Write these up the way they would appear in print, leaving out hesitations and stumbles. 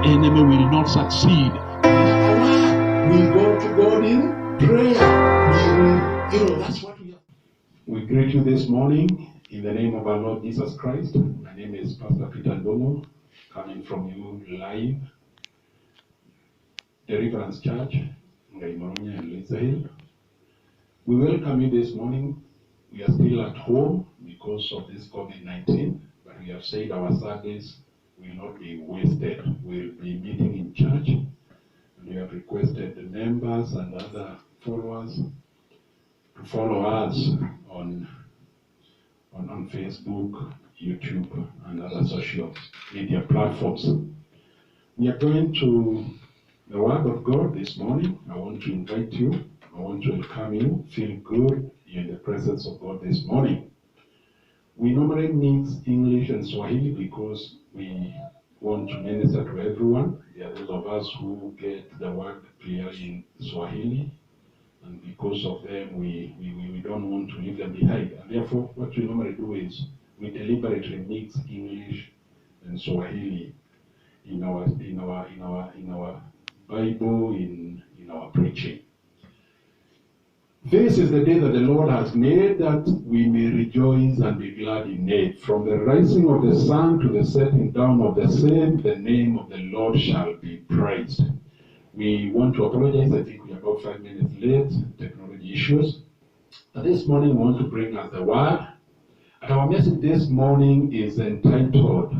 enemy will not succeed. We go to God in prayer. That's what we have. We greet you this morning in the name of our Lord Jesus Christ. My name is Pastor Peter Ndomo, coming from you live. Deliverance Church, Ngaimoronya and Lisa Hill. We welcome you this morning. We are still at home because of this COVID-19, but we have said our Sundays will not be wasted. We'll be meeting in church, and we have requested the members and other followers to follow us on Facebook, YouTube, and other social media platforms. We are going to the Word of God this morning. I want to invite you. I want to welcome you. Feel good in the presence of God this morning. We normally mix English and Swahili because we want to minister to everyone. There are those of us who get the word clearly in Swahili, and because of them, we don't want to leave them behind. And therefore, what we normally do is we deliberately mix English and Swahili in our Bible, in our preaching. This is the day that the Lord has made, that we may rejoice and be glad in it. From the rising of the sun to the setting down of the same, the name of the Lord shall be praised. We want to apologize. I think we are about 5 minutes late, technology issues. But this morning we want to bring us the word. And our message this morning is entitled,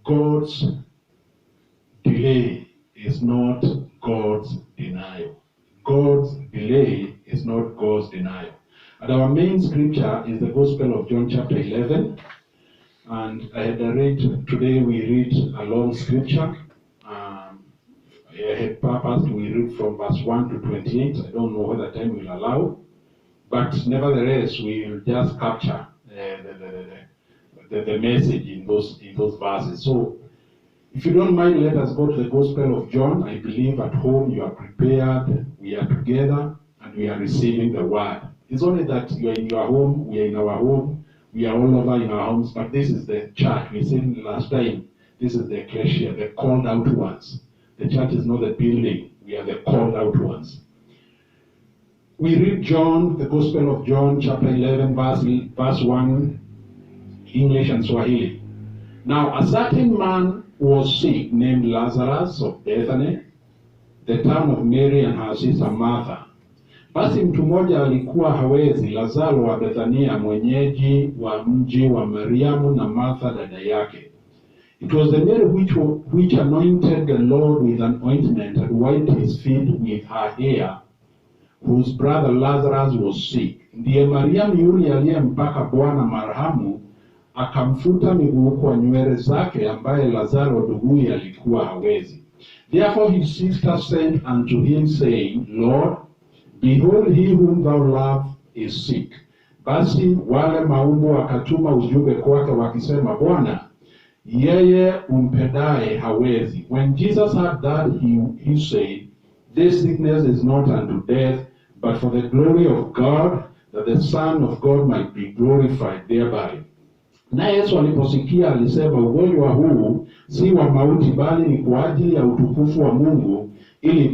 God's delay is not God's denial. God's delay is not God's denial. And our main scripture is the Gospel of John chapter 11. And today we read a long scripture. I had purposed we read from verse 1 to 28. I don't know whether time will allow. But nevertheless, we will just capture the message in those verses. So, if you don't mind, let us go to the Gospel of John. I believe at home you are prepared, we are together, and we are receiving the word. It's only that you are in your home, we are in our home, we are all over in our homes, but this is the church. We said last time, this is the ecclesia, the called out ones. The church is not the building, we are the called out ones. We read John, the Gospel of John, chapter 11, verse 1, English and Swahili. Now, a certain man was sick, named Lazarus of Bethany, the town of Mary and her sister Martha. Basi mtu mmoja alikuwa hawezi, Lazaro wa Bethania, mwenyeji wa mji wa Mariamu na Martha dada yake. It was the Mary which anointed the Lord with an ointment and wiped his feet with her hair, whose brother Lazarus was sick. Ndiye Mariamu yule aliyempaka Bwana marhamu, akamfuta miguu kwa nywele zake, ambaye Lazaro nduguye alikuwa hawezi. Therefore his sister sent unto him, saying, Lord, behold, he whom thou love is sick. Basi wale maumbo wakatuma ujumbe kwake wakisema, Bwana, yeye umpendaye hawezi. When Jesus heard that, he said, this sickness is not unto death, but for the glory of God, that the Son of God might be glorified thereby. Na Yesu aliposikia alisema, ugonjwa huu si wa mauti, bali ni kwa ajili ya utukufu wa Mungu, ili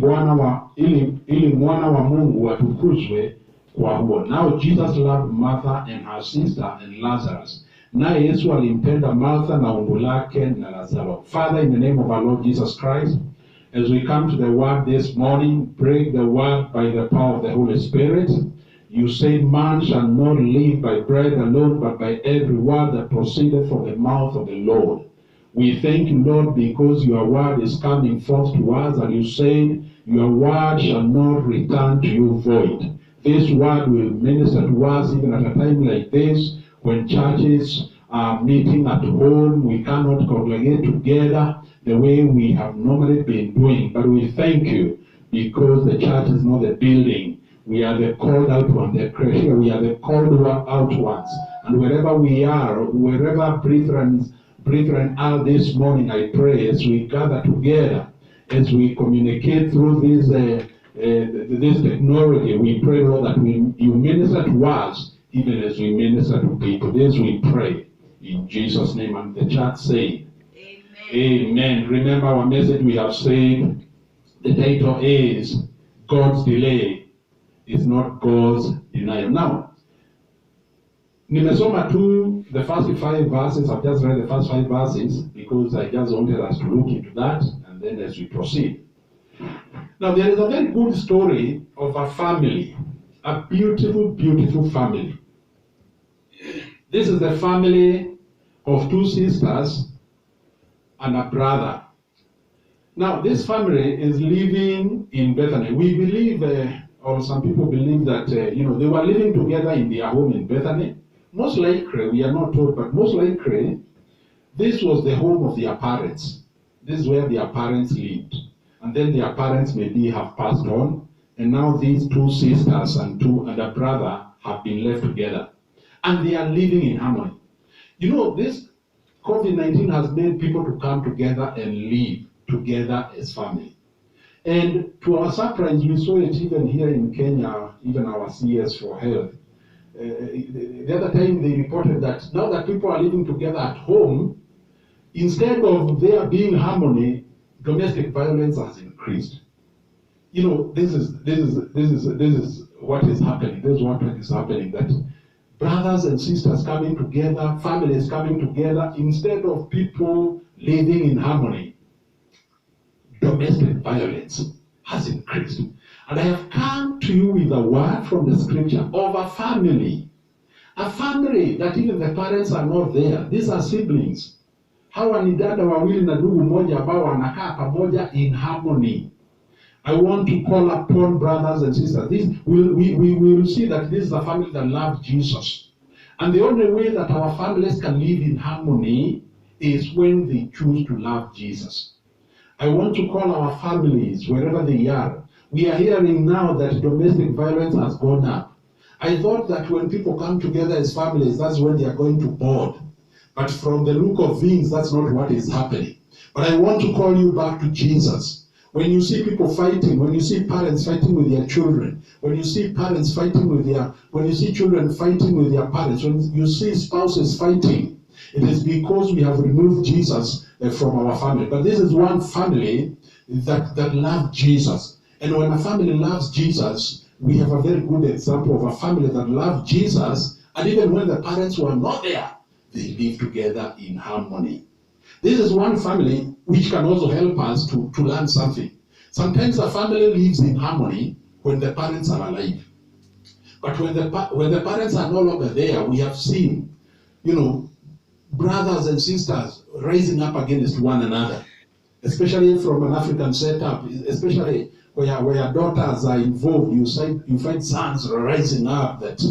mwana wa Mungu atukuzwe kwa huo. Now Jesus loved Martha and her sister and Lazarus. Na Yesu alimpenda Martha na umbu lake na Lazaro. Father, in the name of our Lord Jesus Christ, as we come to the word this morning, break the word by the power of the Holy Spirit. You say, man shall not live by bread alone, but by every word that proceedeth from the mouth of the Lord. We thank you, Lord, because your word is coming forth to us, and you say, your word shall not return to you void. This word will minister to us even at a time like this, when churches are meeting at home. We cannot congregate together the way we have normally been doing. But we thank you, because the church is not the building. We are the called out ones, the ecclesia. We are the called out ones. And wherever we are, wherever brethren are this morning, I pray, as we gather together, as we communicate through this technology, we pray, Lord, that you minister to us, even as we minister to people. This we pray in Jesus' name. And the church say, Amen. Amen. Remember our message we have said, the title is God's delay is not God's denial. Now, nimesoma tu the first 5 verses. I've just read the first 5 verses because I just wanted us to look into that and then as we proceed. Now, there is a very good story of a family, a beautiful, beautiful family. This is the family of 2 sisters and a brother. Now, this family is living in Bethany. We believe, or some people believe that, they were living together in their home in Bethany. Most likely, we are not told, but most likely, this was the home of their parents. This is where their parents lived. And then their parents maybe have passed on, and now these 2 sisters and a brother have been left together. And they are living in harmony. This COVID-19 has made people to come together and live together as family. And to our surprise, we saw it even here in Kenya, even our CS for Health. The other time they reported that now that people are living together at home, instead of there being harmony, domestic violence has increased. This is what is happening. This is what is happening. That brothers and sisters coming together, families coming together, instead of people living in harmony, domestic violence has increased. And I have come to you with a word from the scripture of a family that even the parents are not there. These are siblings. Hawa ni dada wawili na ndugu moja ambao wanakaa pamoja in harmony. I want to call upon brothers and sisters. We will see that this is a family that loves Jesus. And the only way that our families can live in harmony is when they choose to love Jesus. I want to call our families, wherever they are. We are hearing now that domestic violence has gone up. I thought that when people come together as families, that's when they are going to bond. But from the look of things, that's not what is happening. But I want to call you back to Jesus. When you see people fighting, when you see parents fighting with their children, when you see parents fighting when you see children fighting with their parents, when you see spouses fighting, it is because we have removed Jesus from our family. But this is one family that loves Jesus. And when a family loves Jesus, we have a very good example of a family that loves Jesus, and even when the parents were not there, they live together in harmony. This is one family which can also help us to learn something. Sometimes a family lives in harmony when the parents are alive. But when the parents are no longer there, we have seen, brothers and sisters rising up against one another, especially from an African setup, especially where daughters are involved. You find sons rising up that,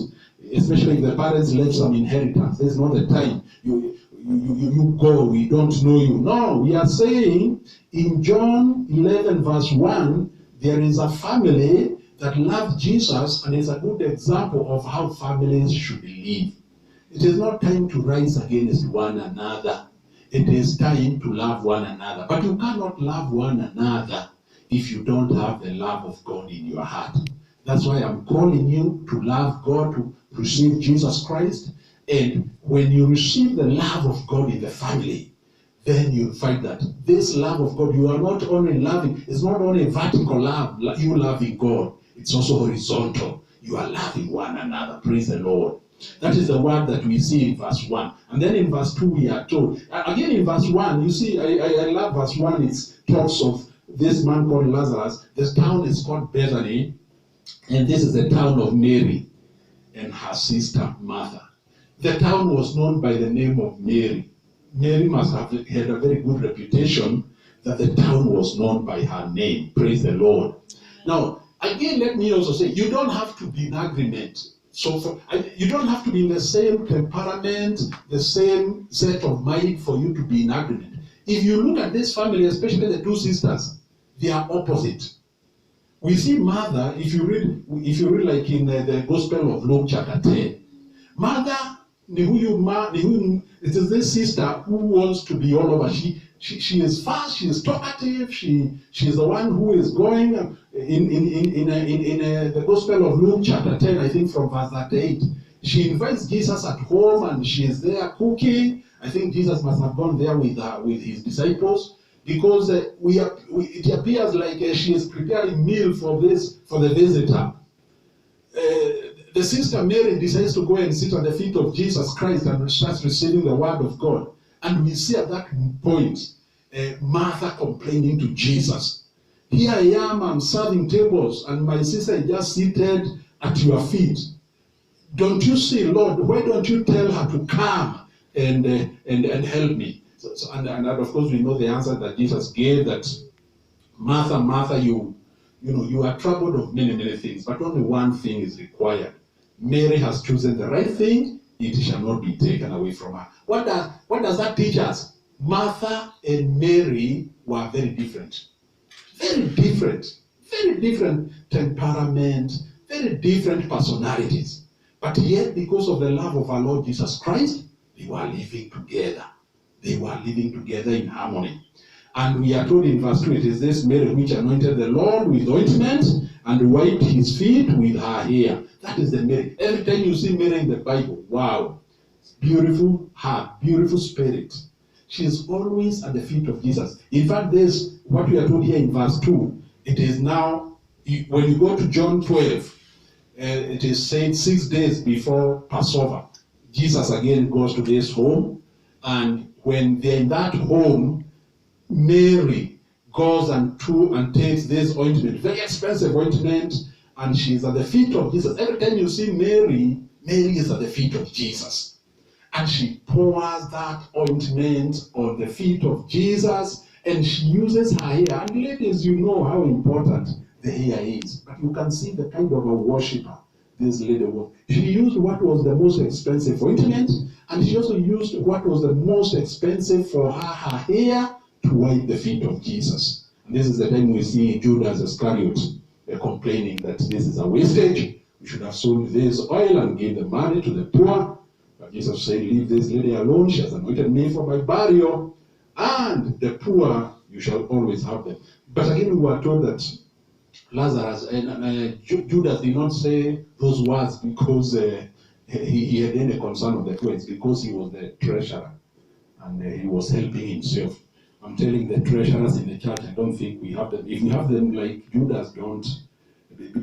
especially if the parents left some inheritance. This is not the time. You go, we don't know you. No, we are saying in John 11 verse 1, there is a family that loves Jesus and is a good example of how families should live. It is not time to rise against one another. It is time to love one another. But you cannot love one another if you don't have the love of God in your heart. That's why I'm calling you to love God, to receive Jesus Christ. And when you receive the love of God in the family, then you find that this love of God, you are not only loving, it's not only vertical love, you loving God, it's also horizontal. You are loving one another. Praise the Lord. That is the word that we see in verse 1. And then in verse 2 we are told. Again in verse 1, you see, I love verse 1, it talks of this man called Lazarus. This town is called Bethany, and this is the town of Mary and her sister Martha. The town was known by the name of Mary. Mary must have had a very good reputation that the town was known by her name. Praise the Lord. Now, again, let me also say, you don't have to be in agreement. You don't have to be in the same temperament, the same set of mind for you to be in agreement. If you look at this family, especially the 2 sisters, they are opposite. We see Martha, if you read like in the Gospel of Luke chapter 10, Martha, it is this sister who wants to be all over. She is fast, she is talkative, she is the one who is going in the Gospel of Luke chapter 10, I think from verse 38. She invites Jesus at home and she is there cooking I think Jesus must have gone there with his disciples, because it appears like she is preparing meal for the visitor. The sister Mary decides to go and sit at the feet of Jesus Christ and starts receiving the word of God. And we see at that point Martha complaining to Jesus. Here I am, I'm serving tables, and my sister is just seated at your feet. Don't you see, Lord? Why don't you tell her to come and help me? And of course we know the answer that Jesus gave, that Martha, Martha, you are troubled of many things, but only one thing is required. Mary has chosen the right thing; it shall not be taken away from her. What does that teach us? Martha and Mary were very different. Very different temperament, very different personalities. But yet, because of the love of our Lord Jesus Christ, they were living together. They were living together in harmony. And we are told in verse 2, it is this Mary which anointed the Lord with ointment and wiped his feet with her hair. That is the Mary. Every time you see Mary in the Bible, wow, beautiful heart, beautiful spirit. She is always at the feet of Jesus. In fact, there's what we are told here in verse 2. It is now, when you go to John 12, it is said 6 days before Passover, Jesus again goes to this home, and when they're in that home, Mary goes and takes this ointment, very expensive ointment, and she's at the feet of Jesus. Every time you see Mary, Mary is at the feet of Jesus. And she pours that ointment on the feet of Jesus, and she uses her hair. And ladies, you know how important the hair is. But you can see the kind of a worshiper this lady was. She used what was the most expensive ointment, and she also used what was the most expensive for her hair, to wipe the feet of Jesus. And this is the time we see Judas Iscariot complaining that this is a wastage. We should have sold this oil and gave the money to the poor. But Jesus said, leave this lady alone. She has anointed me for my burial. And the poor, you shall always have them. But again, we were told that Lazarus and Judas did not say those words because he had any concern of the poor. It's because he was the treasurer and he was helping himself. I'm telling the treasurers in the church, I don't think we have them. If we have them like Judas, don't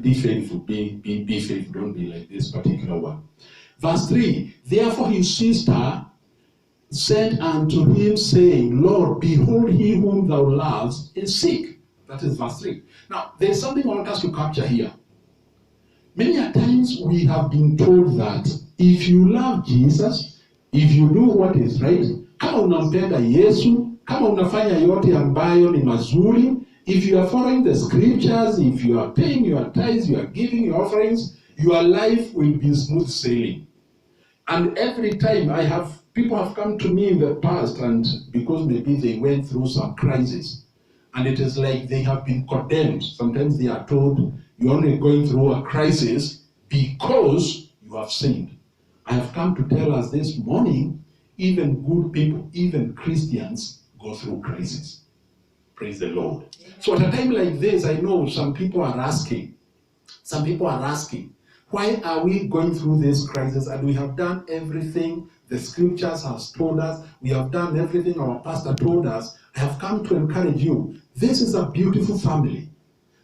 be faithful. Be faithful. Don't be like this particular one. Verse 3, therefore his sister said unto him, saying, Lord, behold, he whom thou lovest is sick. That is verse 3. Now, there's something I want us to capture here. Many a times we have been told that if you love Jesus, if you do what is right, kama unampenda Yesu, kama unafanya yote ambayo ni mazuri, if you are following the scriptures, if you are paying your tithes, you are giving your offerings, your life will be smooth sailing. And every time people have come to me in the past, and because maybe they went through some crisis, and it is like they have been condemned. Sometimes they are told, you're only going through a crisis because you have sinned. I have come to tell us this morning, even good people, even Christians, go through crisis. Praise the Lord. So at a time like this, I know some people are asking, why are we going through this crisis? And we have done everything the scriptures has told us. We have done everything our pastor told us. I have come to encourage you. This is a beautiful family.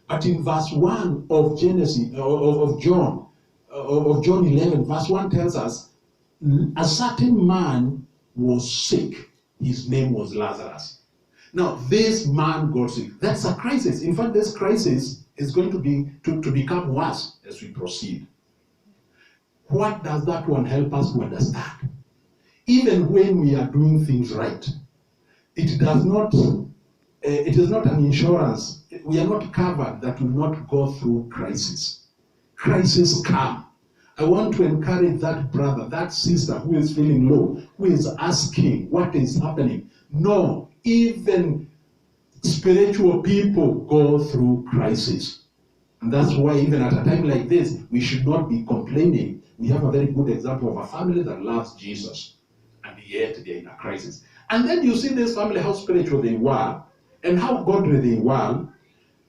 But in verse 1 of John 11, verse 1 tells us, a certain man was sick. His name was Lazarus. Now, this man got sick. That's a crisis. In fact, this crisis is going to become worse as we proceed. What does that one help us to understand? Even when we are doing things right, it is not an insurance. We are not covered that will not go through crisis. Crisis come. I want to encourage that brother, that sister who is feeling low, who is asking what is happening. No, even spiritual people go through crisis. And that's why even at a time like this, we should not be complaining. We have a very good example of a family that loves Jesus, and yet they're in a crisis. And then you see this family, how spiritual they were, and how godly they were.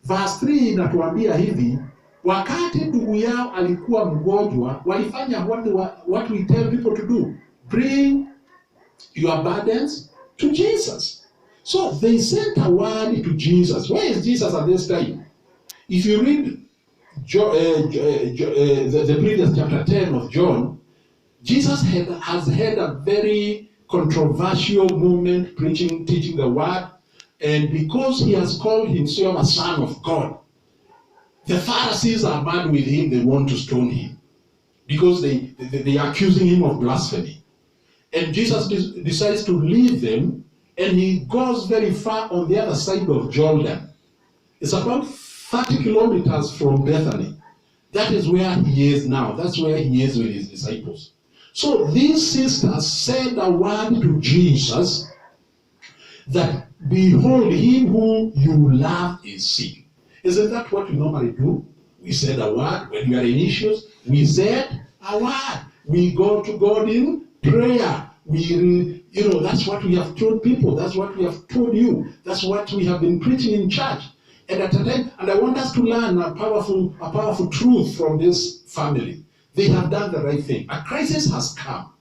Verse 3 inatuambia hivi, wakati ndugu yao alikuwa mgonjwa, walifanya what we tell people to do. Bring your burdens to Jesus. So they sent a word to Jesus. Where is Jesus at this time? If you read the previous chapter 10 of John, Jesus has had a very controversial moment teaching the word, and because he has called himself a son of God, the Pharisees are mad with him. They want to stone him because they are accusing him of blasphemy. And Jesus decides to leave them, and he goes very far on the other side of Jordan. It's about 30 kilometers from Bethany. That is where he is now. That's where he is with his disciples. So these sisters said a word to Jesus that, behold, him who you love is sick. Isn't that what we normally do? We said a word. When we are in issues, we said a word. We go to God in prayer. That's what we have told people. That's what we have told you. That's what we have been preaching in church. And at the time, and I want us to learn a powerful truth from this family. They have done the right thing. A crisis has come.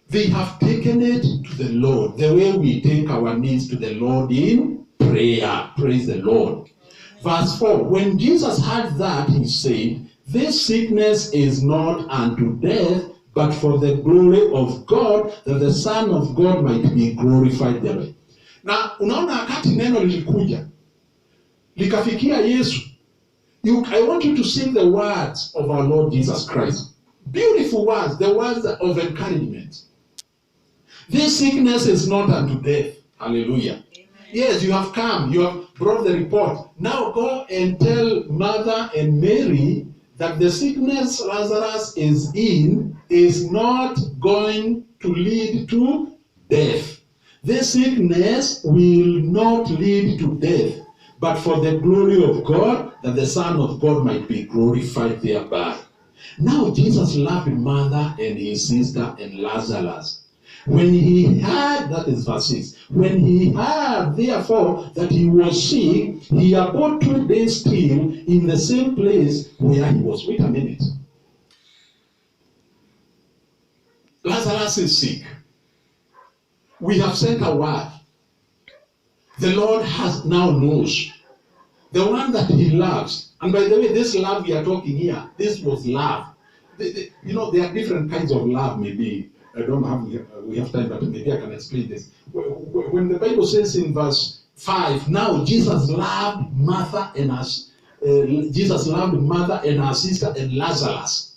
They have taken it to the Lord, the way we take our needs to the Lord in prayer. Praise the Lord. Verse 4, when Jesus heard that, he said, this sickness is not unto death, but for the glory of God, that the Son of God might be glorified therein. Na unaona wakati neno lilikuja likafikia Yesu, I want you to sing the words of our Lord Jesus Christ. Beautiful words, the words of encouragement. This sickness is not unto death. Hallelujah. Amen. Yes, you have come, you have brought the report. Now go and tell Martha and Mary that the sickness Lazarus is in is not going to lead to death. This sickness will not lead to death, but for the glory of God, that the Son of God might be glorified thereby. Now Jesus loved Martha and his sister and Lazarus. When he heard, that is verse 6, when he heard therefore that he was sick, he abode 2 days still in the same place where he was. Wait a minute. Lazarus is sick. We have sent a word. The Lord now knows. The one that he loves. And by the way, this love we are talking here, this was love. There are different kinds of love, maybe. I don't have, we have time, but maybe I can explain this. When the Bible says in verse 5, now Jesus loved Martha and her sister and Lazarus.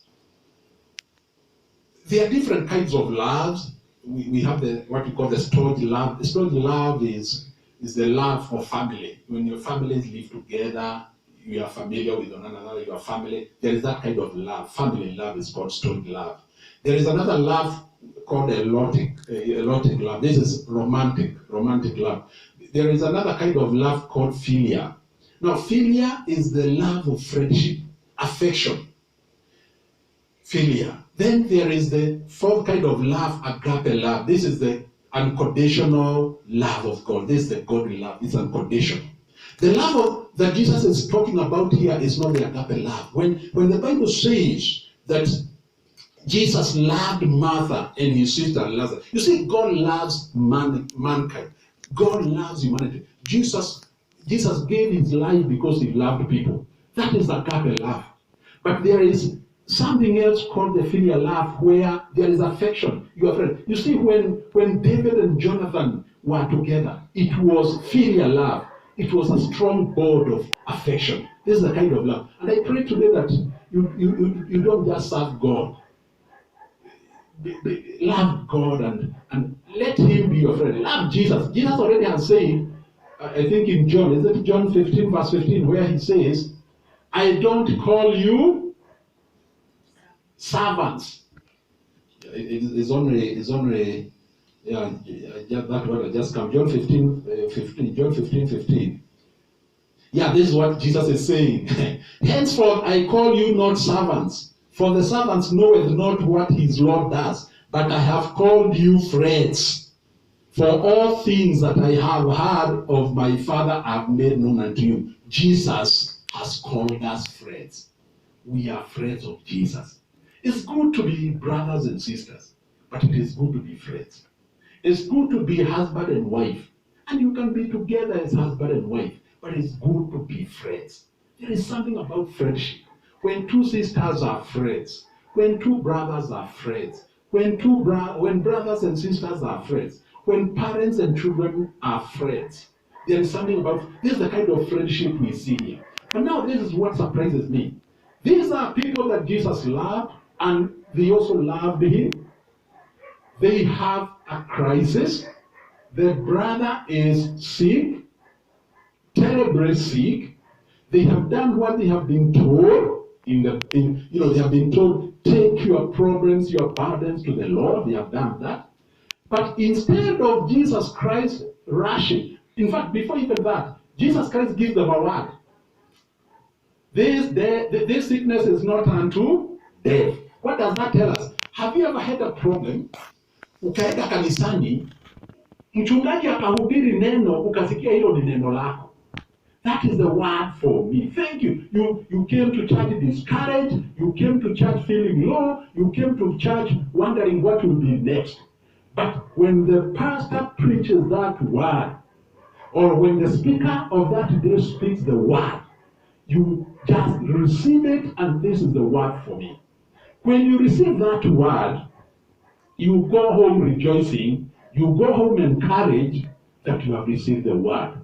There are different kinds of loves. We have what we call the storge love. The storge love is the love for family. When your families live together, you are familiar with one another, your family. There is that kind of love. Family love is called storge love. There is another love called erotic love. This is romantic love. There is another kind of love called philia. Now, philia is the love of friendship, affection. Philia. Then there is the fourth kind of love, agape love. This is the unconditional love of God. This is the godly love. It's unconditional. The love that Jesus is talking about here is not the agape love. When the Bible says that Jesus loved Martha and his sister Lazarus, you see, God loves mankind. God loves humanity. Jesus gave his life because he loved people. That is agape love. But there is something else called the filial love, where there is affection. You are friends. You see, when David and Jonathan were together, it was filial love. It was a strong bond of affection. This is the kind of love. And I pray today that you don't just serve God. Love God and let him be your friend. Love Jesus. Jesus already has said, I think in John, is it John 15 verse 15, where he says, I don't call you servants. It's only that word just come. John 15:15. Yeah, this is what Jesus is saying. Henceforth I call you not servants, for the servant knoweth not what his Lord does, but I have called you friends. For all things that I have heard of my Father I have made known unto you. Jesus has called us friends. We are friends of Jesus. It's good to be brothers and sisters, but it is good to be friends. It's good to be husband and wife. And you can be together as husband and wife. But it's good to be friends. There is something about friendship. When two sisters are friends, when two brothers are friends, when brothers and sisters are friends, when parents and children are friends, there is something about, this is the kind of friendship we see here. But now this is what surprises me. These are people that Jesus loved, and they also loved him. They have a crisis. The brother is sick, terribly sick. They have done what they have been told. They have been told, take your problems, your burdens to the Lord. They have done that. But instead of Jesus Christ rushing, in fact, before even that, Jesus Christ gives them a word. This sickness is not unto death. What does that tell us? Have you ever had a problem? Ukaenda kanisani, mchungaji akahubiri neno, ukasikia hilo ni neno lako. That is the word for me. Thank you. You came to church discouraged. You came to church feeling low. You came to church wondering what will be next. But when the pastor preaches that word, or when the speaker of that day speaks the word, you just receive it, and this is the word for me. When you receive that word, you go home rejoicing. You go home encouraged that you have received the word.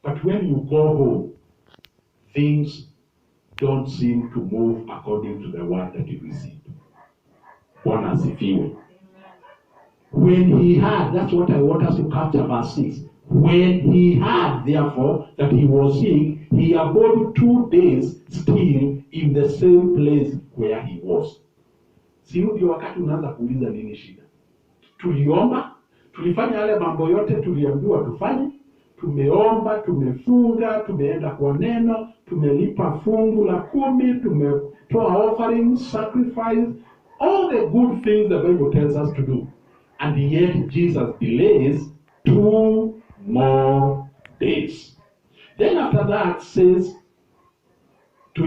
But when you go home, things don't seem to move according to the word that you received. Bwana asifiwe. When he heard, that's what I want us to capture, verse 6. When he heard, therefore, that he was sick, he abode 2 days still in the same place where he was. Sio ndio wakati unaanza kuuliza nini shida. Tuliomba, tulifanya yale mambo yote tuliambiwa tufanye. Tumeomba, tumefunga, tumeenda kwa neno, tumelipa fungu la 10, tumetoa offerings, sacrifice, all the good things the Bible tells us to do. And yet Jesus delays 2 more days. Then after that says to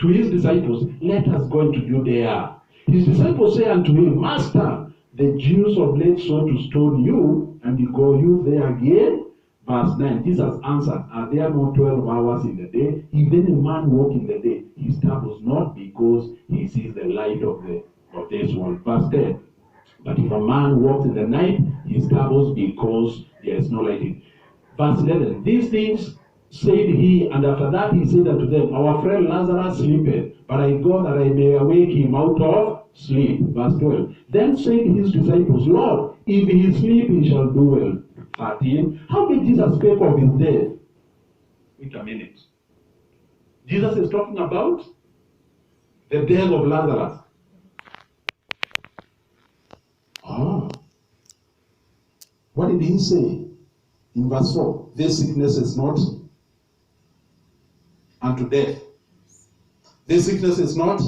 his disciples, let us go into Judea. His disciples say unto him, Master, the Jews of late sought to stone you, and you go you there again? Verse 9, Jesus answered, are there not 12 hours in the day? Even a man walk in the day, he stumbles not because he sees the light of this world. Verse 10, but if a man walks in the night, he stumbles because there is no light in. Verse 11, these things said he, and after that he said unto them, our friend Lazarus sleepeth, but I go that I may awake him out of sleep. Verse 12, then said his disciples, Lord, if he sleep, he shall do well. 13, how did Jesus speak of his death? Wait a minute. Jesus is talking about the death of Lazarus. What did he say? In verse 4, this sickness is not unto death. This sickness is not.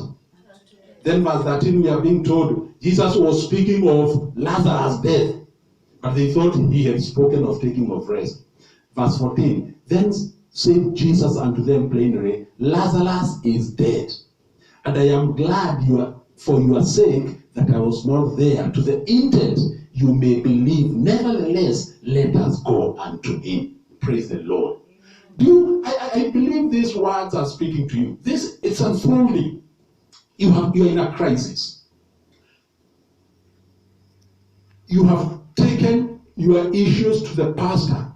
Then verse 13, we are being told Jesus was speaking of Lazarus' death, but they thought he had spoken of taking of rest. Verse 14, then said Jesus unto them plainly, Lazarus is dead, and I am glad for your sake that I was not there, to the intent you may believe. Nevertheless, let us go unto him. Praise the Lord. I believe these words are speaking to you. It's unfolding. You're in a crisis. You have taken your issues to the pastor.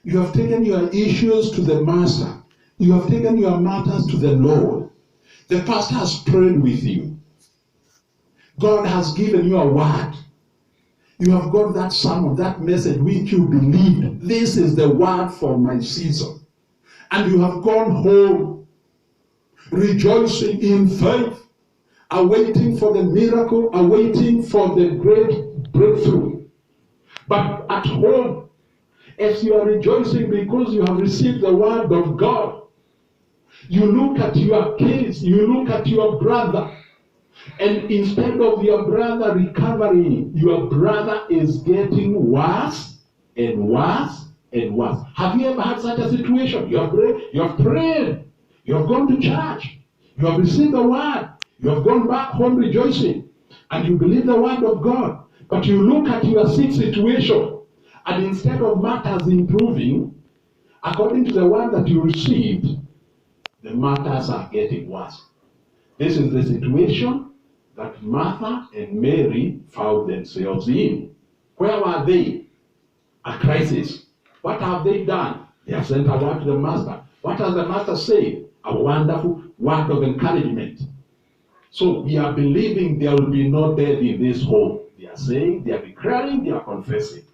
You have taken your issues to the master. You have taken your matters to the Lord. The pastor has prayed with you. God has given you a word. You have got that sermon, that message which you believed. This is the word for my season. And you have gone home rejoicing in faith, awaiting for the miracle, awaiting for the great breakthrough. But at home, as you are rejoicing because you have received the word of God, you look at your kids, you look at your brother, and instead of your brother recovering, your brother is getting worse and worse and worse. Have you ever had such a situation? You have prayed, you have gone to church, you have received the word, you have gone back home rejoicing, and you believe the word of God. But you look at your sick situation, and instead of matters improving, according to the word that you received, the matters are getting worse. This is the situation that Martha and Mary found themselves in. Where were they? A crisis. What have they done? They have sent a word to the master. What has the master said? A wonderful word of encouragement. So we are believing there will be no death in this home. They are saying, they are declaring, they are confessing.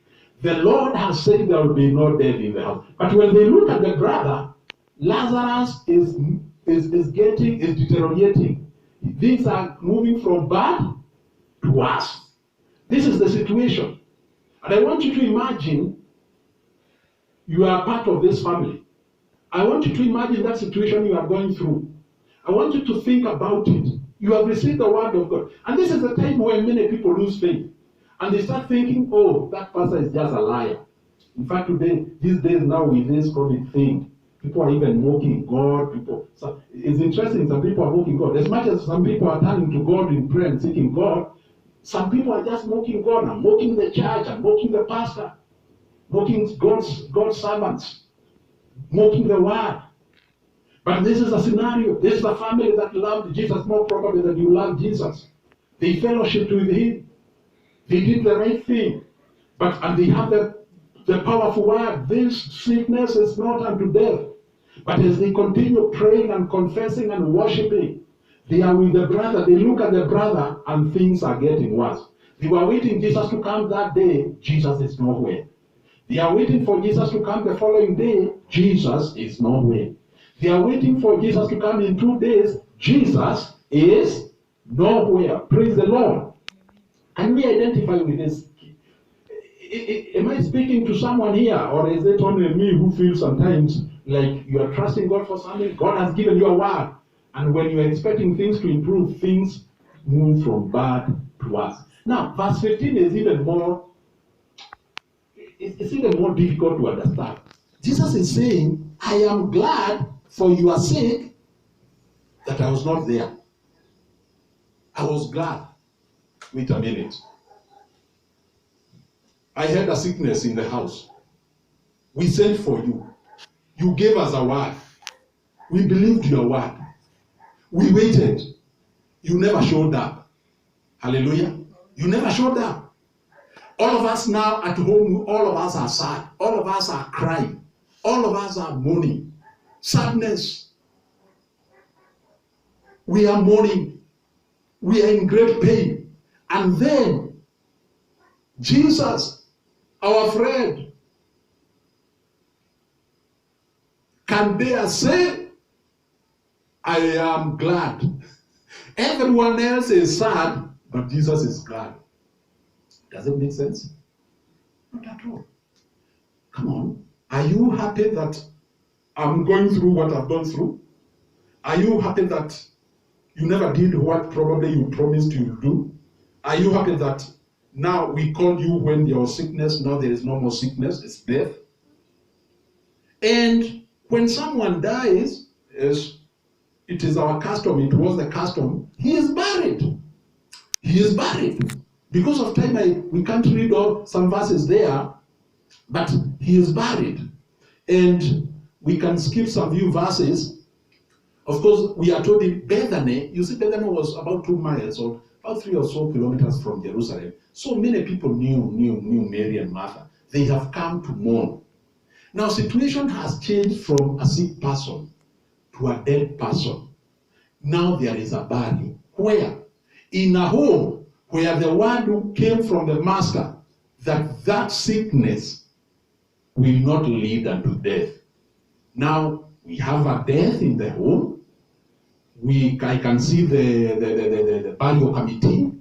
The Lord has said there will be no death in the house. But when they look at the brother, Lazarus is deteriorating. Things are moving from bad to worse. This is the situation. And I want you to imagine you are part of this family. I want you to imagine that situation you are going through. I want you to think about it. You have received the word of God. And this is the time when many people lose faith. And they start thinking, oh, that pastor is just a liar. In fact, these days now with this COVID thing, people are even mocking God. So it's interesting, some people are mocking God. As much as some people are turning to God in prayer and seeking God, some people are just mocking God and mocking the church and mocking the pastor, mocking God's servants, mocking the word. But this is a scenario. This is a family that loved Jesus more probably than you love Jesus. They fellowshiped with him. They did the right thing. And they have the powerful word. This sickness is not unto death. But as they continue praying and confessing and worshiping, they are with the brother. They look at the brother and things are getting worse. They were waiting Jesus to come that day. Jesus is nowhere. They are waiting for Jesus to come the following day. Jesus is nowhere. They are waiting for Jesus to come in 2 days. Jesus is nowhere. Praise the Lord. Can we identify with this? Am I speaking to someone here, or is it only me who feels sometimes like you are trusting God for something? God has given you a word, and when you are expecting things to improve, things move from bad to worse. Now, verse 15 is even more. It's even more difficult to understand. Jesus is saying, "I am glad for your sake that I was not there. I was glad." Wait a minute. I had a sickness in the house. We sent for you. You gave us a word. We believed your word. We waited. You never showed up. Hallelujah. You never showed up. All of us now at home, all of us are sad. All of us are crying. All of us are mourning. Sadness. We are mourning. We are in great pain. And then, Jesus, our friend, can dare say, "I am glad." Everyone else is sad, but Jesus is glad. Does it make sense? Not at all. Come on. Are you happy that I'm going through what I've gone through? Are you happy that you never did what probably you promised you would do? Are you happy that now we called you when there was sickness, now there is no more sickness, it's death? And when someone dies, as it is our custom, it was the custom, he is buried. He is buried. Because of time, we can't read all some verses there, but he is buried. And we can skip some few verses. Of course, we are told in Bethany, you see, Bethany was about 2 miles or about 3 or so kilometers from Jerusalem. So many people knew Mary and Martha. They have come to mourn. Now, situation has changed from a sick person to a dead person. Now there is a burial. Where? In a home where the word came from the master that sickness will not lead unto death. Now we have a death in the home. I can see the burial committee.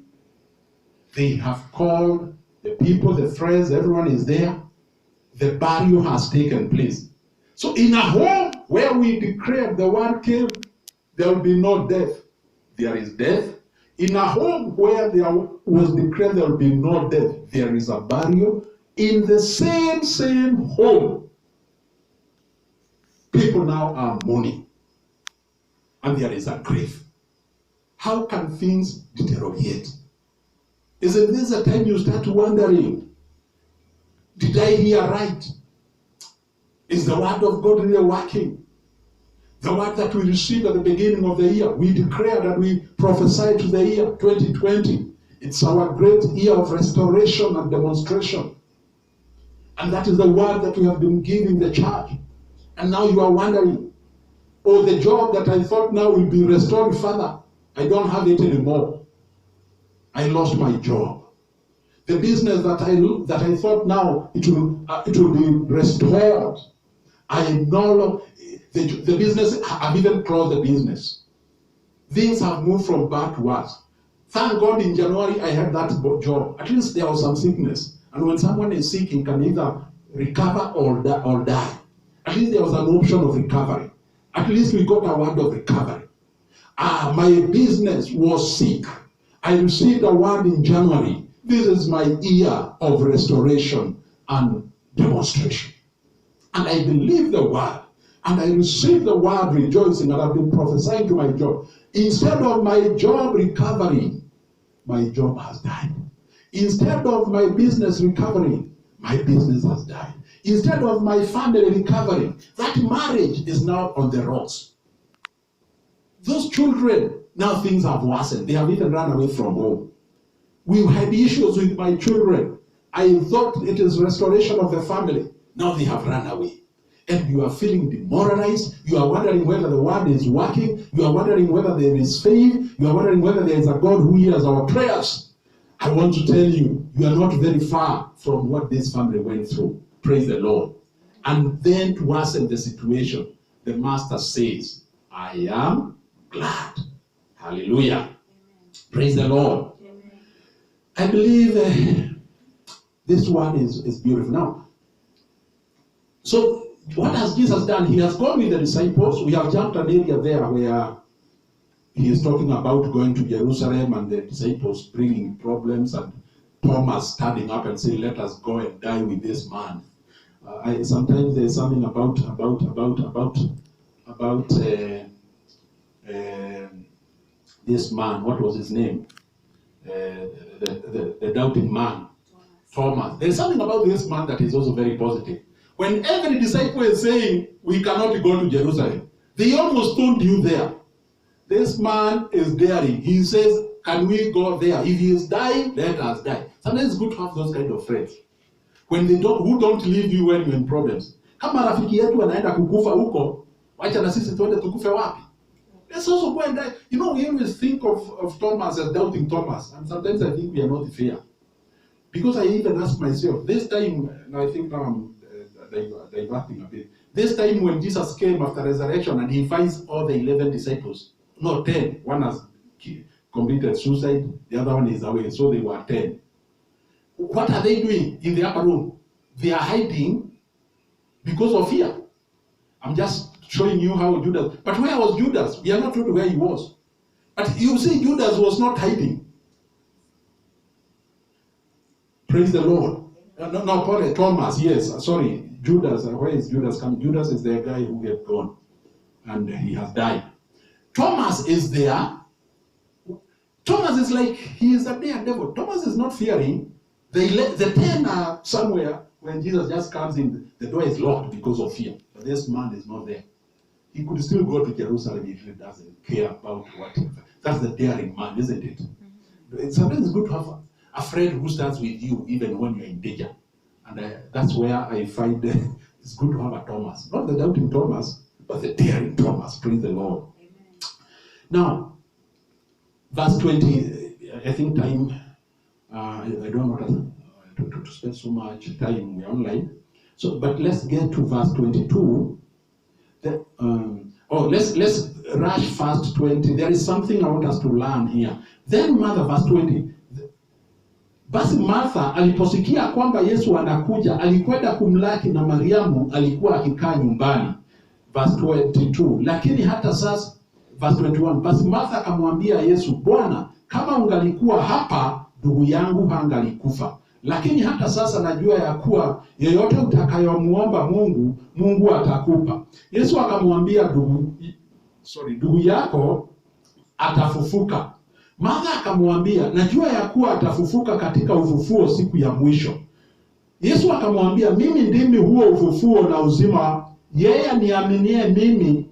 They have called the people, the friends, everyone is there. The burial has taken place. So in a home where we declared the word came, there will be no death. There is death. In a home where there was declared there will be no death, there is a burial. In the same home, people now are mourning. And there is a grave. How can things deteriorate? Isn't this the time you start wondering, did I hear right? Is the word of God really working? The word that we received at the beginning of the year, we declared and we prophesied to the year 2020. It's our great year of restoration and demonstration. And that is the word that we have been giving the church. And now you are wondering, oh, the job that I thought now will be restored, Father, I don't have it anymore. I lost my job. The business that I thought now it will be restored. I know the business, I've even closed the business. Things have moved from bad to worse. Thank God in January I had that job. At least there was some sickness. And when someone is sick, he can either recover or die. At least there was an option of recovery. At least we got a word of recovery. My business was sick. I received a word in January. This is my year of restoration and demonstration. And I believe the word. And I received the word rejoicing, and I've been prophesying to my job. Instead of my job recovering, my job has died. Instead of my business recovering, my business has died. Instead of my family recovering, that marriage is now on the rocks. Those children, now things have worsened. They have even run away from home. We had issues with my children. I thought it is restoration of the family. Now they have run away. And you are feeling demoralized. You are wondering whether the word is working. You are wondering whether there is faith. You are wondering whether there is a God who hears our prayers. I want to tell you, you are not very far from what this family went through. Praise the Lord. And then to worsen the situation, the master says, I am glad. Hallelujah. Amen. Praise the Lord. Amen. I believe this one is beautiful. Now, so what has Jesus done? He has gone with the disciples. We have jumped an area there where he is talking about going to Jerusalem and the disciples bringing problems and Thomas standing up and saying, let us go and die with this man. Sometimes there's something about this man. What was his name? The doubting man, Thomas. There's something about this man that is also very positive. When every disciple is saying, we cannot go to Jerusalem, they almost told you there. This man is daring. He says, can we go there? If he is dying, let us die. Sometimes it's good to have those kind of friends. When they don't leave you when you're in problems. Kama rafiki yetu anaenda kukufa huko, wacha na sisi tuende tukufe wapi? Let's also go and die. You know, we always think of Thomas as doubting Thomas. And sometimes I think we are not fair. Because I even ask myself, this time, and I think now I'm diverting a bit. This time when Jesus came after resurrection and he finds all the 11 disciples, no 10, one has committed suicide, the other one is away, so they were 10. What are they doing in the upper room? They are hiding because of fear. I'm just showing you how Judas, but where was Judas? We are not told where he was. But you see, Judas was not hiding. Praise the Lord. No, Thomas, yes, sorry. Judas, where is Judas coming? Judas is the guy who had gone and he has died. Thomas is there. Thomas is like, he is a daredevil. Thomas is not fearing. The 10 are somewhere when Jesus just comes in, the door is locked because of fear. But this man is not there. He could still go to Jerusalem if he doesn't care about whatever. That's the daring man, isn't it? Mm-hmm. Sometimes it's good to have a friend who stands with you even when you're in danger. And that's where I find it's good to have a Thomas. Not the doubting Thomas, but the daring Thomas. Praise the Lord. Amen. Now, verse 20, I think time, I don't want to spend so much time, we're online. So, but let's get to verse 22. Let's rush first 20. There is something I want us to learn here. Then verse 20. Basi Martha aliposikia kwamba Yesu anakuja, alikwenda kumlaki na Mariamu alikuwa akikaa nyumbani. Verse 22. Lakini hata sasa, verse 21. Basi Martha akamwambia Yesu, Bwana, kama ungalikuwa hapa, ndugu yangu hangalikufa. Lakini hata sasa najua ya kuwa yeyote utakayomuomba Mungu, Mungu atakupa. Yesu akamwambia ndugu yako atafufuka. Martha akamwambia, najua ya kuwa atafufuka katika ufufuo siku ya mwisho. Yesu akamwambia, mimi ndimi huo ufufuo na uzima. Yeye aniaminie mimi,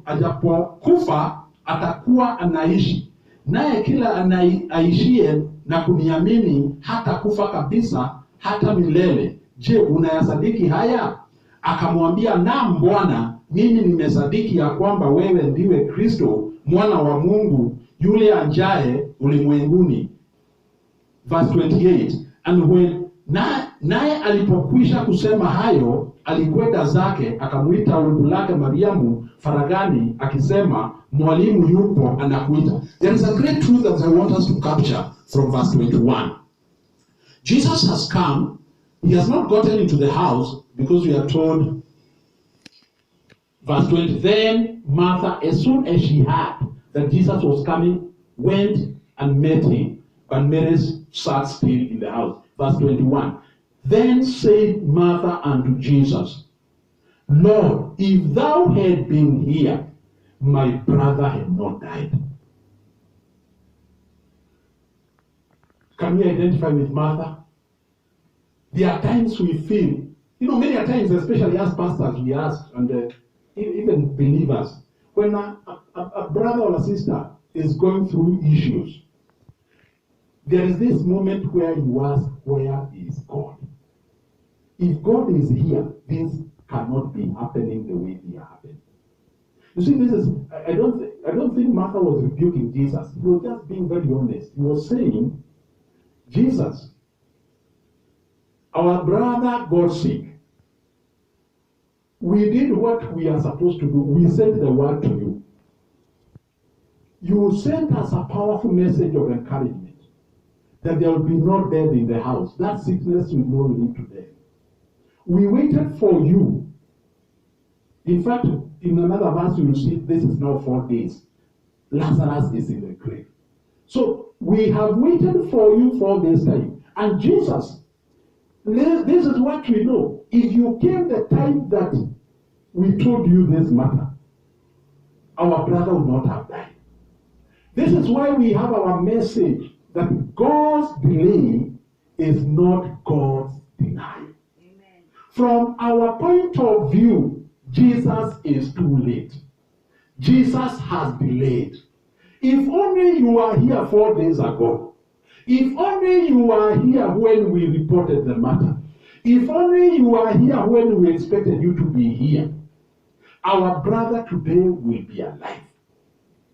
ajapokufa atakuwa anaishi. Naye kila aishie na kuniamini hata kufa kabisa hata milele. Je, unayasadiki haya? Akamwambia, naam Bwana, mimi nimesadiki ya kwamba wewe ndiwe Kristo, mwana wa Mungu, yule ajaye ulimwenguni. Verse 28. And when naye alipokwisha kusema hayo, alikwenda zake, akamwita umbu lake Mariamu faragani, akisema, mwalimu yupo anakuita. There is a great truth that I want us to capture from verse 21. Jesus has come. He has not gotten into the house, because we are told, verse 20, then Martha, as soon as she heard that Jesus was coming, went and met him, but Mary sat still in the house. Verse 21, then said Martha unto Jesus, Lord, if thou had been here, my brother had not died. Can we identify with Martha? There are times we feel, many times, especially as pastors, we ask, and even believers, when a brother or a sister is going through issues, there is this moment where you ask, where is God? If God is here, things cannot be happening the way they are happening. You see, I don't think Martha was rebuking Jesus. He was just being very honest. He was saying, Jesus, our brother got sick. We did what we are supposed to do. We sent the word to you. You sent us a powerful message of encouragement that there will be no death in the house. That sickness will not lead to death. We waited for you. In fact, in another verse, you will see this is now 4 days. Lazarus is in the grave. So we have waited for you for this time. And Jesus, this is what we know. If you came the time that we told you this matter, our brother would not have died. This is why we have our message that God's delay is not God's denial. Amen. From our point of view, Jesus is too late. Jesus has delayed. If only you were here 4 days ago. If only you were here when we reported the matter. If only you were here when we expected you to be here. Our brother today will be alive.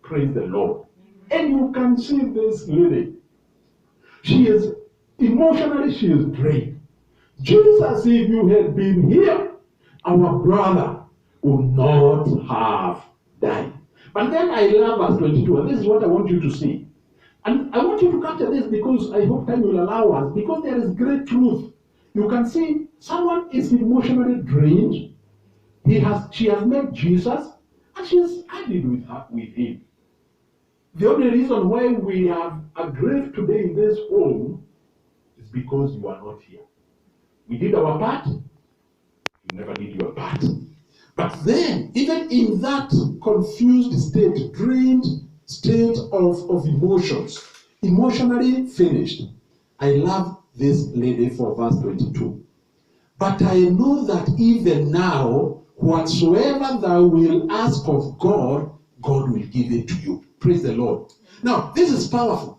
Praise the Lord. And you can see this lady. She is emotionally, she is drained. Jesus, if you had been here, our brother would not have died. But then I love verse 22, and this is what I want you to see. And I want you to capture this because I hope time will allow us, because there is great truth. You can see someone is emotionally drained. She has met Jesus, and she has argued with him. The only reason why we have a grave today in this home is because you are not here. We did our part, you never did your part. But then, even in that confused state, drained state of emotions, emotionally finished, I love this lady for verse 22. But I know that even now, whatsoever thou wilt ask of God, God will give it to you. Praise the Lord. Now, this is powerful.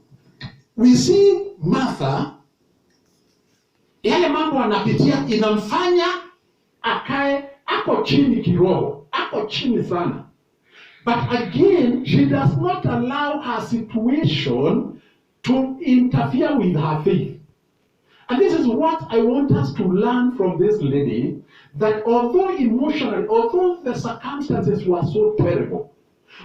We see Martha, yale mambo anapitia inamfanya akae ako chini kiroho, ako chini sana. But again, she does not allow her situation to interfere with her faith. And this is what I want us to learn from this lady, that although emotionally, although the circumstances were so terrible,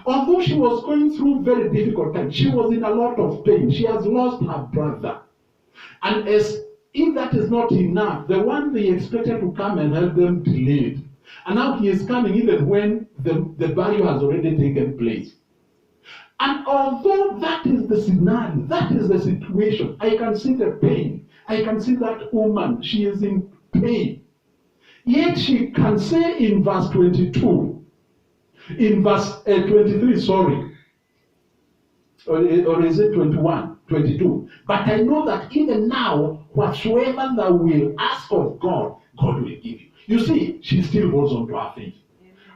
although she was going through very difficult times, she was in a lot of pain. She has lost her brother. And as if that is not enough, the one they expected to come and help them delayed. And now he is coming even when the burial has already taken place. And although that is the scenario, that is the situation, I can see the pain. I can see that woman, she is in pain. Yet she can say in verse 22, in verse 23, sorry. or is it 21, 22? But I know that even now, whatsoever thou will ask of God, God will give you. You see, she still holds on to her faith.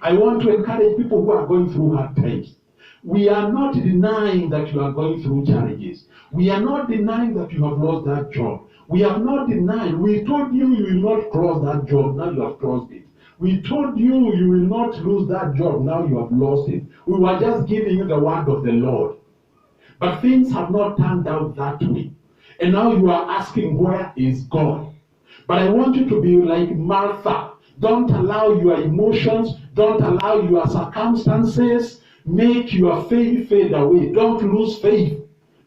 I want to encourage people who are going through hard times. We are not denying that you are going through challenges. We are not denying that you have lost that job. We have not denied. We told you you will not cross that job. Now you have crossed it. We told you you will not lose that job. Now you have lost it. We were just giving you the word of the Lord. But things have not turned out that way. And now you are asking, where is God? But I want you to be like Martha. Don't allow your emotions, don't allow your circumstances make your faith fade away. Don't lose faith.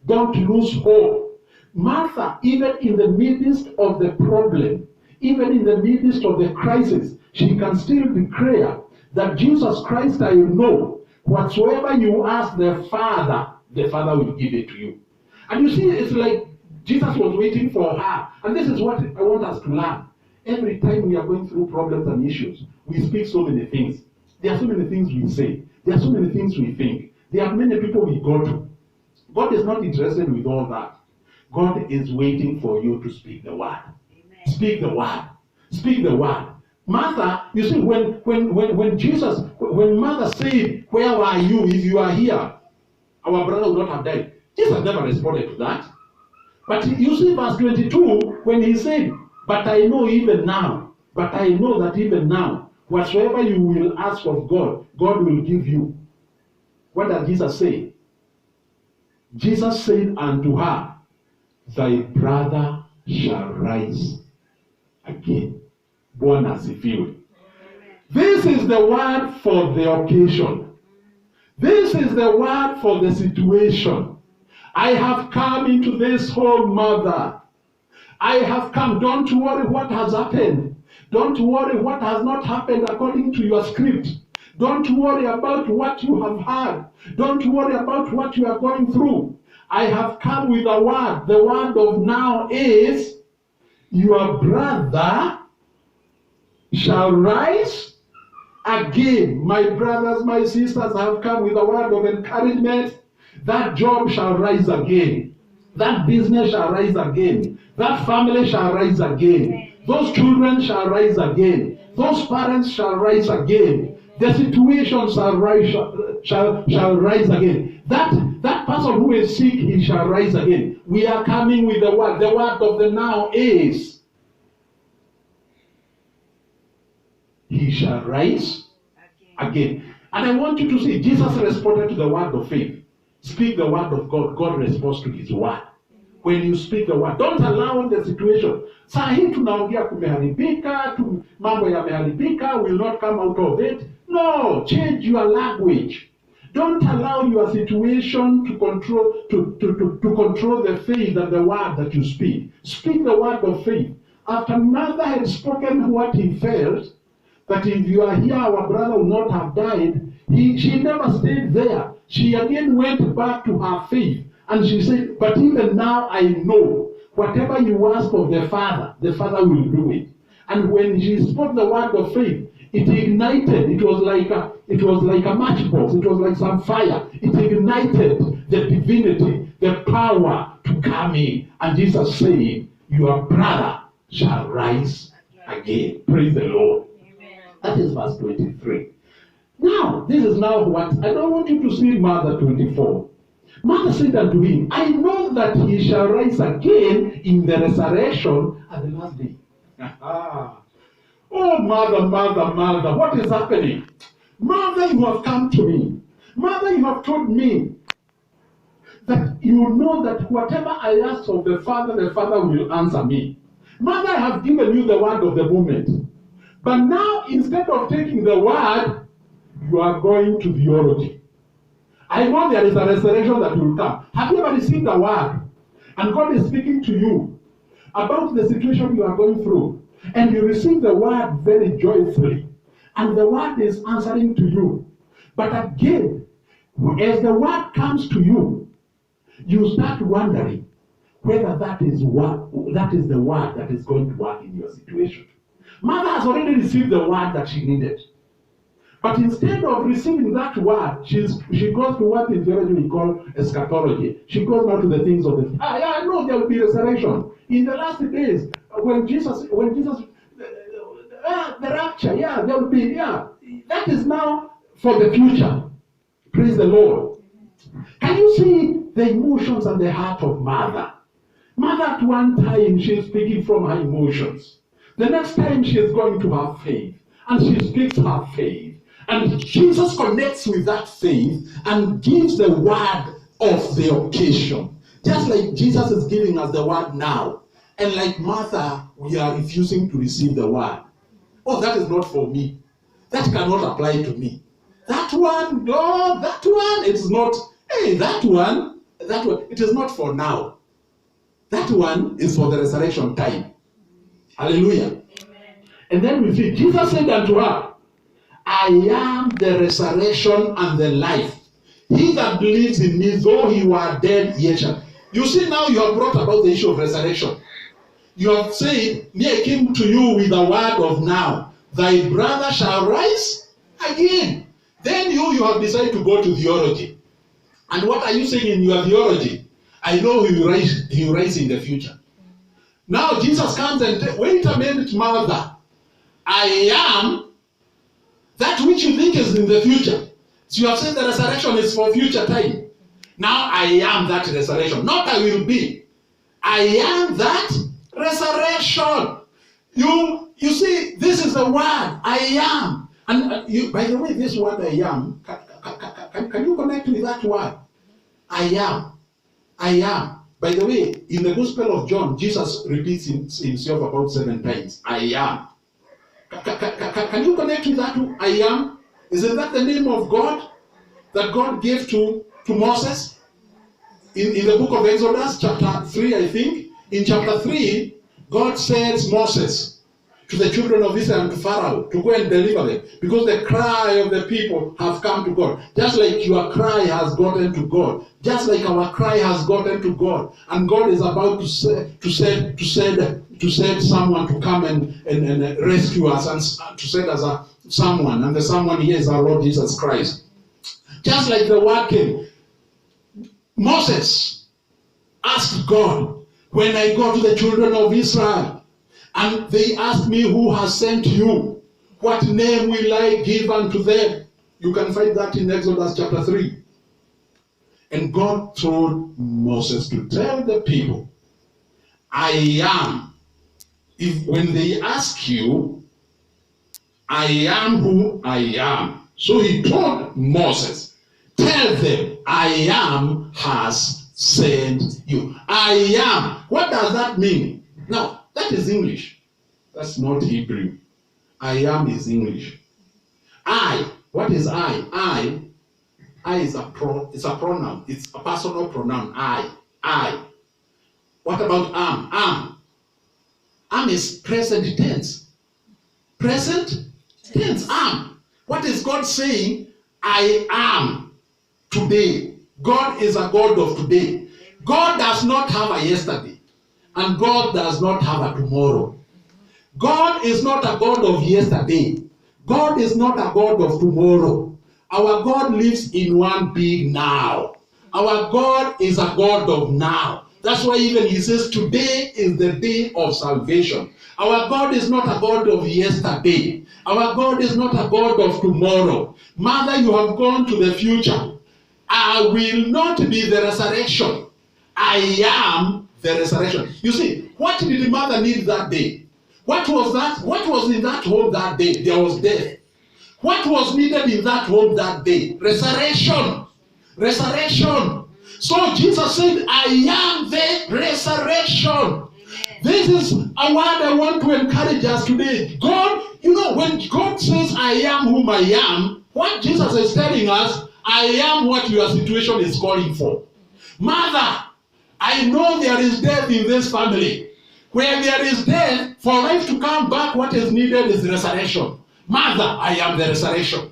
Don't lose hope. Martha, even in the midst of the problem, even in the midst of the crisis, she can still declare that Jesus Christ, I know, whatsoever you ask the Father will give it to you. And you see, it's like Jesus was waiting for her. And this is what I want us to learn. Every time we are going through problems and issues, we speak so many things. There are so many things we say. There are so many things we think. There are many people we go to. God is not interested with all that. God is waiting for you to speak the word. Amen. Speak the word. Speak the word. Martha, you see, when Martha said, where are you? If you are here, our brother would not have died. Jesus never responded to that. But you see verse 22, when he said, but I know even now, but I know that even now, whatsoever you will ask of God, God will give you. What did Jesus say? Jesus said unto her, thy brother shall rise again. Born as a field. This is the word for the occasion. This is the word for the situation. I have come into this home, mother. I have come. Don't worry what has happened. Don't worry what has not happened according to your script. Don't worry about what you have heard. Don't worry about what you are going through. I have come with a word. The word of now is, your brother shall rise again. My brothers, my sisters, I have come with a word of encouragement. That job shall rise again. That business shall rise again. That family shall rise again. Those children shall rise again. Those parents shall rise again. The situation shall rise again. That person who is sick, he shall rise again. We are coming with the word. The word of the now is, he shall rise again. And I want you to see, Jesus responded to the word of faith. Speak the word of God. God responds to his word. When you speak the word, don't allow the situation. Saa hii tunaongea kumeharibika, mambo yameharibika, will not come out of it. No, change your language. Don't allow your situation to control the faith and the word that you speak. Speak the word of faith. After mother had spoken what he felt, that if you are here, our brother will not have died, she never stayed there. She again went back to her faith. And she said, but even now I know, whatever you ask of the Father will do it. And when she spoke the word of faith, it ignited. It was like a matchbox. It was like some fire. It ignited the divinity, the power to come in. And Jesus said, your brother shall rise again. Praise the Lord. Amen. That is verse 23. Now, this is now what, I don't want you to see Mother 24. Mother said unto him, I know that he shall rise again in the resurrection at the last day. Oh, mother, what is happening? Mother, you have come to me. Mother, you have told me that you know that whatever I ask of the Father will answer me. Mother, I have given you the word of the moment. But now, instead of taking the word, you are going to theology. I know there is a resurrection that will come. Have you ever received a word? And God is speaking to you about the situation you are going through. And you receive the word very joyfully. And the word is answering to you. But again, as the word comes to you, you start wondering whether that is the word that is going to work in your situation. Mother has already received the word that she needed. But instead of receiving that word, she goes to what in theology we call eschatology. She goes now to the things of the I know there will be resurrection in the last days when Jesus the rapture, there will be, that is now for the future. Praise the Lord. Can you see the emotions and the heart of Mother? Mother at one time she is speaking from her emotions. The next time she is going to have faith, and she speaks her faith. And Jesus connects with that faith and gives the word of the occasion. Just like Jesus is giving us the word now. And like Martha, we are refusing to receive the word. Oh, that is not for me. That cannot apply to me. That one, no, that one, it's not. Hey, that one, it is not for now. That one is for the resurrection time. Hallelujah. Amen. And then we see, Jesus said unto her, I am the resurrection and the life. He that believes in me, though he were dead, yet shall. You see, now you have brought about the issue of resurrection. You have said, me I came to you with the word of now. Thy brother shall rise again. Then you have decided to go to theology. And what are you saying in your theology? I know he will rise in the future. Now Jesus comes and wait a minute, Mother. I am that which you think is in the future. So you have said the resurrection is for future time. Now I am that resurrection. Not I will be. I am that resurrection. You see, this is the word, I am. And you, by the way, this word I am, can you connect with that word? I am. I am. By the way, in the Gospel of John, Jesus repeats himself about 7 times. I am. Can you connect with that? I am? Isn't that the name of God that God gave to Moses? In the book of Exodus, chapter 3, I think. In chapter 3, God sends Moses to the children of Israel and to Pharaoh to go and deliver them. Because the cry of the people have come to God. Just like your cry has gotten to God. Just like our cry has gotten to God. And God is about to send someone to come and rescue us, and to send us someone, and the someone here is our Lord Jesus Christ. Just like the word came, Moses asked God, when I go to the children of Israel, and they ask me, who has sent you? What name will I give unto them? You can find that in Exodus chapter 3. And God told Moses to tell the people, I am. When they ask you, I am who I am. So he told Moses, tell them, I am has sent you. I am. What does that mean? Now, that is English. That's not Hebrew. I am is English. I. What is I? I is a pronoun. It's a personal pronoun. I. What about am? Am is present tense. Present tense. Am. What is God saying? I am today. God is a God of today. God does not have a yesterday. And God does not have a tomorrow. God is not a God of yesterday. God is not a God of tomorrow. Our God lives in one big now. Our God is a God of now. That's why even he says today is the day of salvation. Our God is not a God of yesterday. Our God is not a God of tomorrow. Mother, you have gone to the future. I will not be the resurrection. I am the resurrection. You see, what did the mother need that day? What was that? What was in that home that day? There was death. What was needed in that home that day? Resurrection. Resurrection. So Jesus said, I am the resurrection. This is a word I want to encourage us today. God, when God says, I am whom I am, what Jesus is telling us, I am what your situation is calling for. Mother, I know there is death in this family. Where there is death, for life to come back, what is needed is resurrection. Mother, I am the resurrection.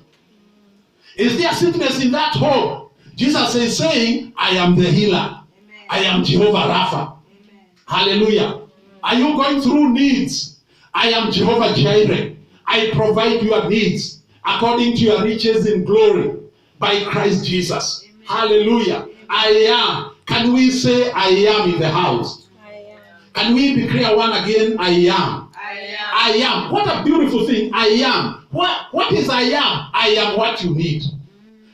Is there sickness in that home? Jesus is saying, I am the healer. Amen. I am Jehovah Rapha. Amen. Hallelujah. Are you going through needs? I am Jehovah Jireh. I provide your needs. according to your riches in glory by Christ Jesus. Amen. Hallelujah. I am. Can we say I am in the house? I am. Can we declare one again? I am. I am. I am. What a beautiful thing. I am. What is I am? I am what you need.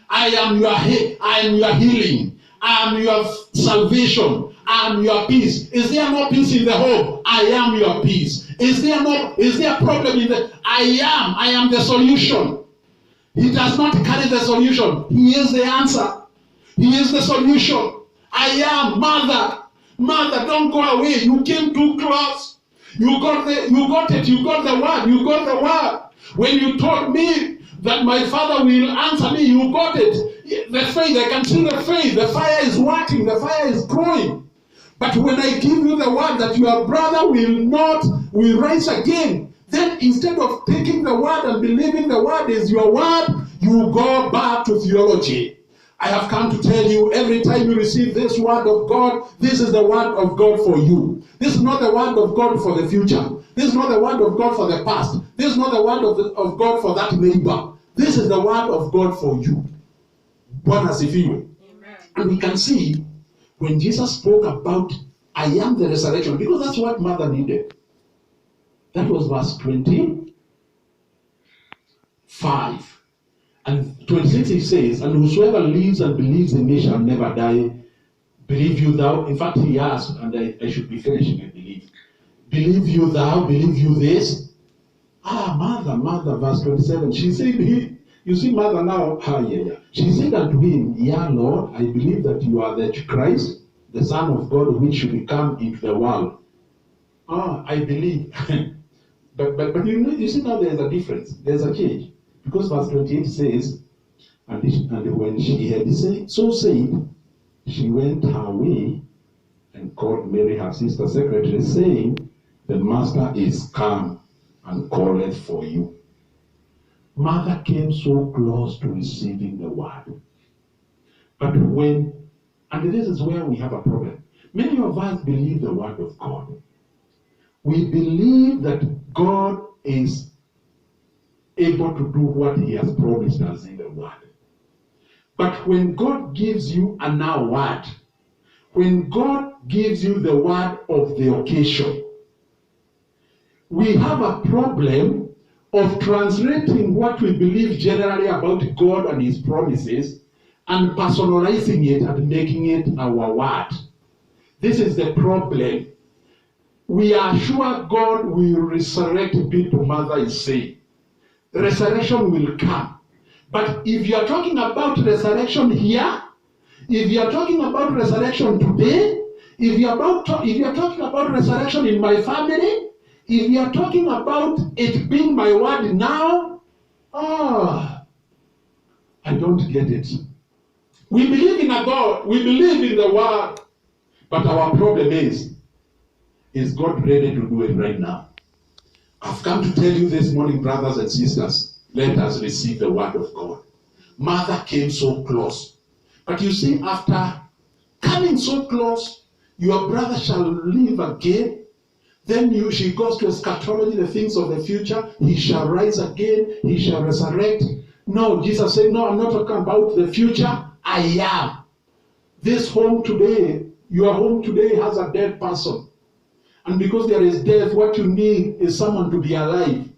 I am your I am your healing. I am your salvation. I am your peace. Is there no peace in the home? I am your peace. Is there a problem in the I am the solution. He does not carry the solution. He is the answer. He is the solution. I am mother. Mother, don't go away. You came too close. You got it. You got the word. You got the word. When you told me that my father will answer me, you got it. The faith, I can see the faith. The fire is working. The fire is growing. But when I give you the word that your brother will rise again, then instead of taking the word and believing the word is your word, you go back to theology. I have come to tell you, every time you receive this word of God, this is the word of God for you. This is not the word of God for the future. This is not the word of God for the past. This is not the word of God for that neighbor. This is the word of God for you. Bwana asifiwe. And we can see when Jesus spoke about I am the resurrection, because that's what mother needed. That was verse 25. And 26 he says, and whosoever lives and believes in me shall never die. Believe you thou? In fact, he asked, and I should be finishing, I believe. Believe you thou? Believe you this? Mother, verse 27. She said, you see, mother now, She said unto him, yeah, Lord, I believe that you are the Christ, the Son of God, which should come into the world. I believe. but you see now there's a difference. There's a change. Because verse 28 says, and when she had said, she went her way and called Mary, her sister secretary, saying, the master is come and calleth for you. Mother came so close to receiving the word. But and this is where we have a problem. Many of us believe the word of God. We believe that God is able to do what he has promised us in the word. But when God gives you a now word, when God gives you the word of the occasion, we have a problem of translating what we believe generally about God and his promises and personalizing it and making it our word. This is the problem. We are sure God will resurrect people, mother is saying. Resurrection will come. But if you are talking about resurrection here, if you are talking about resurrection today, if you are talking about resurrection in my family, if you are talking about it being my word now, I don't get it. We believe in a God, we believe in the word, but our problem is God ready to do it right now? I've come to tell you this morning, brothers and sisters, let us receive the word of God. Mother came so close. But you see, after coming so close, your brother shall live again. Then she goes to eschatology, the things of the future. He shall rise again. He shall resurrect. No, Jesus said, no, I'm not talking about the future. I am. This home today, your home today has a dead person. And because there is death, what you need is someone to be alive.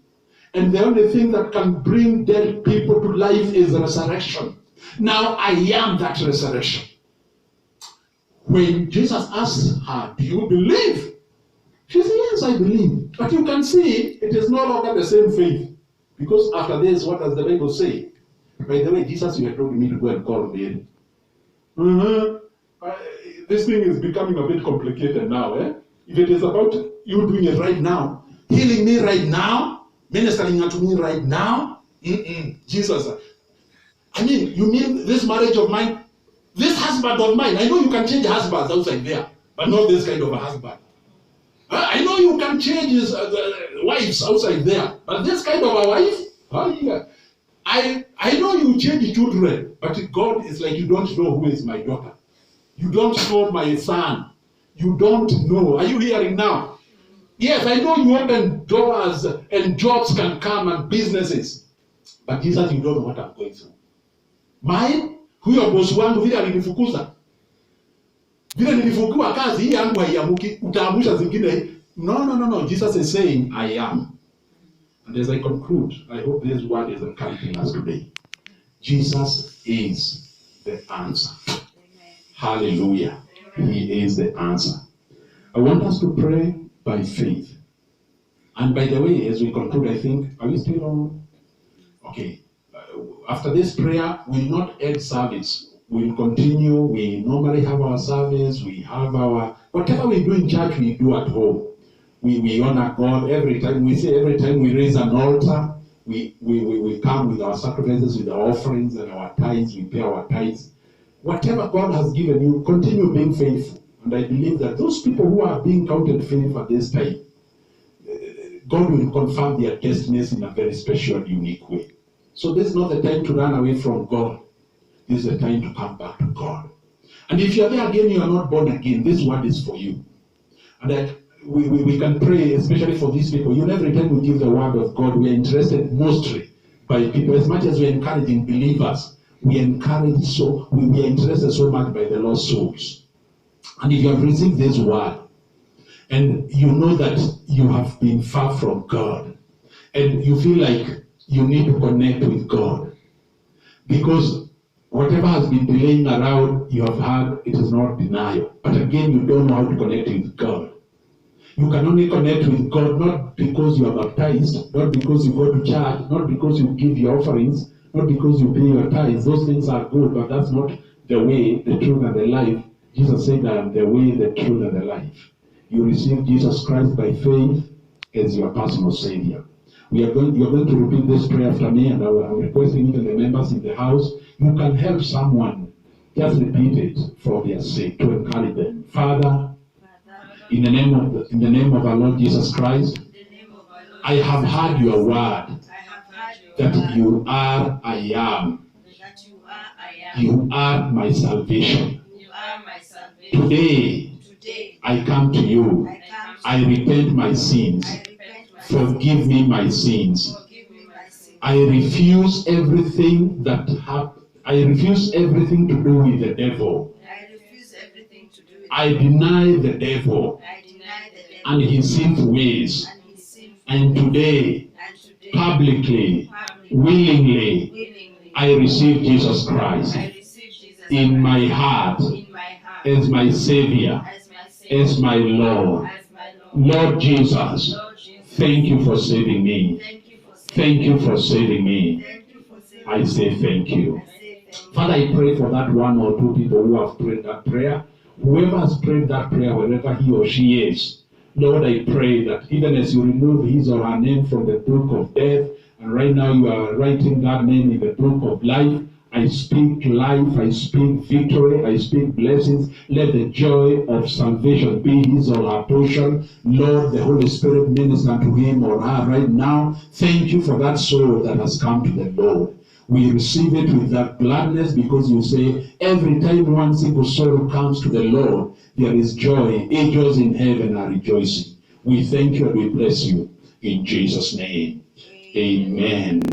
And the only thing that can bring dead people to life is resurrection. Now I am that resurrection. When Jesus asked her, do you believe? She said, yes, I believe. But you can see it is no longer the same faith. Because after this, what does the Bible say? By the way, Jesus, you had told me to go and call Mary. This thing is becoming a bit complicated now. If it is about you doing it right now, healing me right now, ministering unto me right now, Jesus. I mean, you mean this marriage of mine, this husband of mine? I know you can change husbands outside there, but not this kind of a husband. I know you can change his wives outside there, but this kind of a wife? I know you change children, but God is like, you don't know who is my daughter. You don't know my son. You don't know. Are you hearing now? Yes, I know you open doors and jobs can come and businesses. But Jesus, you don't know what I'm going through. Mine, huyo bosi wangu vile alinifukuza. Vile nilifukiwa kazi hii yangu haiamuki, utaamusha zingine. No. Jesus is saying, I am. And as I conclude, I hope this word is encouraging us today. Jesus is the answer. Amen. Hallelujah. Amen. He is the answer. I want us to pray by faith. And by the way, as we conclude, I think, are we still on? Okay. After this prayer, we'll not end service. We'll continue. We normally have our service. We have our, whatever we do in church, we do at home. We honor God every time. We say every time we raise an altar, we come with our sacrifices, with our offerings and our tithes. We pay our tithes. Whatever God has given you, continue being faithful. And I believe that those people who are being counted faithful at this time, God will confirm their destinies in a very special and unique way. So this is not the time to run away from God. This is the time to come back to God. And if you are there again, you are not born again, this word is for you. And we can pray, especially for these people. You know, every time we give the word of God, we are interested mostly by people. As much as we are encouraging believers, we are interested so much by the lost souls. And if you have received this word, and you know that you have been far from God, and you feel like you need to connect with God, because whatever has been delaying around, you have had, it is not denial. But again, you don't know how to connect with God. You can only connect with God not because you are baptized, not because you go to church, not because you give your offerings, not because you pay your tithes. Those things are good, but that's not the way, the truth, and the life. Jesus said, I am the way, the truth, and the life. You receive Jesus Christ by faith as your personal Savior. You're going to repeat this prayer after me, and I'm requesting even the members in the house. You can help someone. Just repeat it for their sake, to encourage them. Father, in the name of our Lord Jesus Christ, I have heard your word that you are I am. You are my salvation. Today, I come to you. I repent my sins. Forgive me my sins. I refuse everything I refuse everything to do with the devil. I deny the devil and his sinful ways. And today, publicly, willingly, I receive Jesus Christ in my heart as my Savior, as my Lord. Lord Jesus, thank you for saving me. Thank you for saving me. I say thank you. Father, I pray for that one or two people who have prayed that prayer. Whoever has prayed that prayer, wherever he or she is, Lord, I pray that even as you remove his or her name from the book of death, and right now you are writing that name in the book of life, I speak life, I speak victory, I speak blessings. Let the joy of salvation be his or her portion. Lord, the Holy Spirit minister to him or her right now. Thank you for that soul that has come to the Lord. We receive it with that gladness, because you say every time one single soul comes to the Lord, there is joy. Angels in heaven are rejoicing. We thank you and we bless you in Jesus' name. Amen.